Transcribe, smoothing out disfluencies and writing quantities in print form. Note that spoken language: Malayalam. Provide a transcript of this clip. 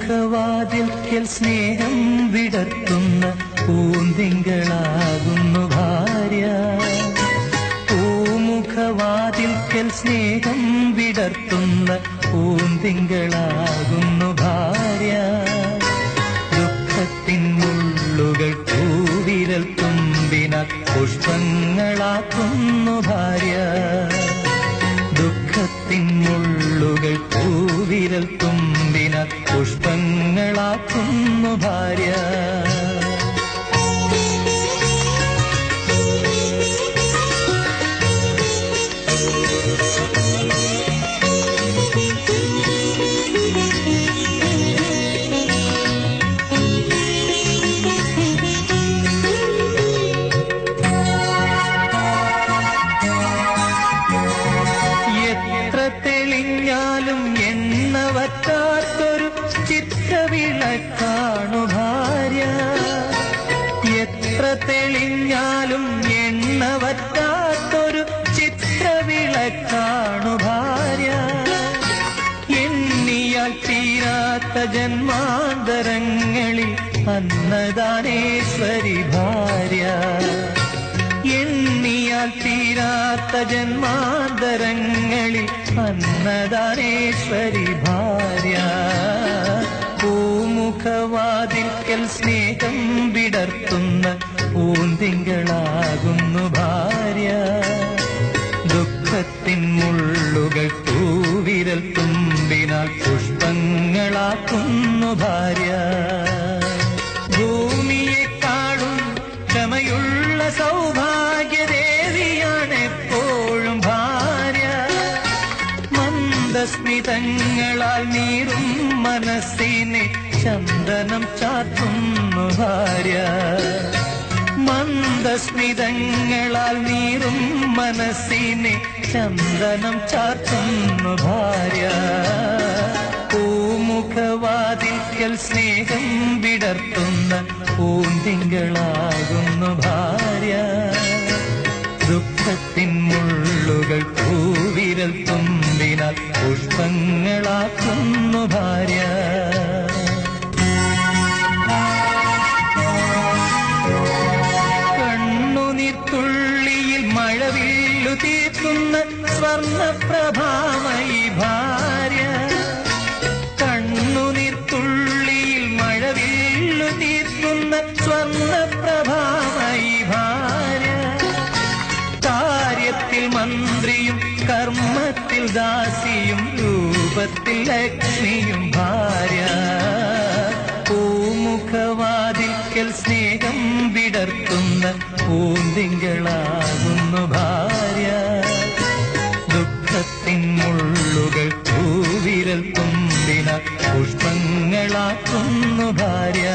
പൂമുഖവാതിൽക്കൽ സ്നേഹം വിടർത്തുന്ന പൂന്തിങ്കളാകുന്നു ഭാര്യ. പൂമുഖവാതിൽക്കൽ സ്നേഹം വിടർത്തുന്ന പൂന്തിങ്കളാകുന്നു ഭാര്യ. ദുഃഖത്തിൻ മുള്ളുകൾ പൂവിരൽ തുമ്പിനാൽ പുഷ്പങ്ങളാക്കുന്നു ഭാര്യ. ദുഃഖത്തിൻ മുള്ളുകൾ പൂവിരൽ തുമ്പിനാൽ പുഷ്പങ്ങളാക്കുന്നു ഭാര്യ. തെളിഞ്ഞാലും എണ്ണ വറ്റാത്തൊരു ചിത്രവിളക്കാണു ഭാര്യ. എത്ര തെളിഞ്ഞാലും എണ്ണ വറ്റാത്തൊരു ചിത്രവിളക്കാണു ഭാര്യ. എണ്ണിയാൽ തീരാത്ത ജന്മാന്തരങ്ങളിൽ അന്നദാനേശ്വരി ഭാര്യ. എണ്ണിയാൽ തീരാത്ത ജന്മാന്തരങ്ങളിൽ അന്നദാനേശ്വരി ഭാര്യ. പൂമുഖവാതിൽക്കൽ സ്നേഹം വിടർത്തുന്ന പൂന്തിങ്കളാകുന്നു ഭാര്യ. ദുഃഖത്തിൻ മുള്ളുകൾ പൂവിരൽ തുമ്പിനാൽ പുഷ്പങ്ങളാക്കുന്നു ഭാര്യ. ഭൂമിയെക്കാളും ക്ഷമയുള്ള സൗഭാഗ്യദേവിയാണ് എപ്പോഴും ഭാര്യ. മന്ദസ്മിതങ്ങളാൽ നീറും മനസ്സിനെ ചന്ദനം ചാർത്തുന്നു ഭാര്യ. മന്ദസ്മിതങ്ങളാൽ നീറും മനസ്സിനെ ചന്ദനം ചാർത്തുന്നു ഭാര്യ. പൂമുഖവാതിൽക്കൽ സ്നേഹം വിടർത്തുന്ന പൂന്തിങ്കളാകുന്നു ഭാര്യ. ദുഃഖത്തിൻ മുള്ളുകൾ പൂവിരൽ തുമ്പിനാൽ പുഷ്പങ്ങളാക്കുന്നു ഭാര്യ. കണ്ണുനീർത്തുള്ളിയിൽ മഴവില്ലു തീർക്കുന്ന സ്വർണ്ണപ്രഭാമയി ഭാര്യ. കണ്ണുനീർത്തുള്ളിയിൽ മഴവില്ലു തീർക്കുന്ന സ്വർണ്ണപ്രഭാമയി ഭാര്യ. കാര്യത്തിൽ മന്ത്രിയും കർമ്മത്തിൽ ദാസിയും രൂപത്തിൽ ലക്ഷ്മിയും ഭാര്യ. പൂമുഖവാതിൽക്കൽ സ്നേഹം വിടർത്തുന്ന പൂന്തിങ്കളാകുന്നു ഭാര്യ. ദുഃഖത്തിൻ മുള്ളുകൾ പൂവിരൽ തുമ്പിനാൽ പുഷ്പങ്ങളാക്കുന്നു ഭാര്യ.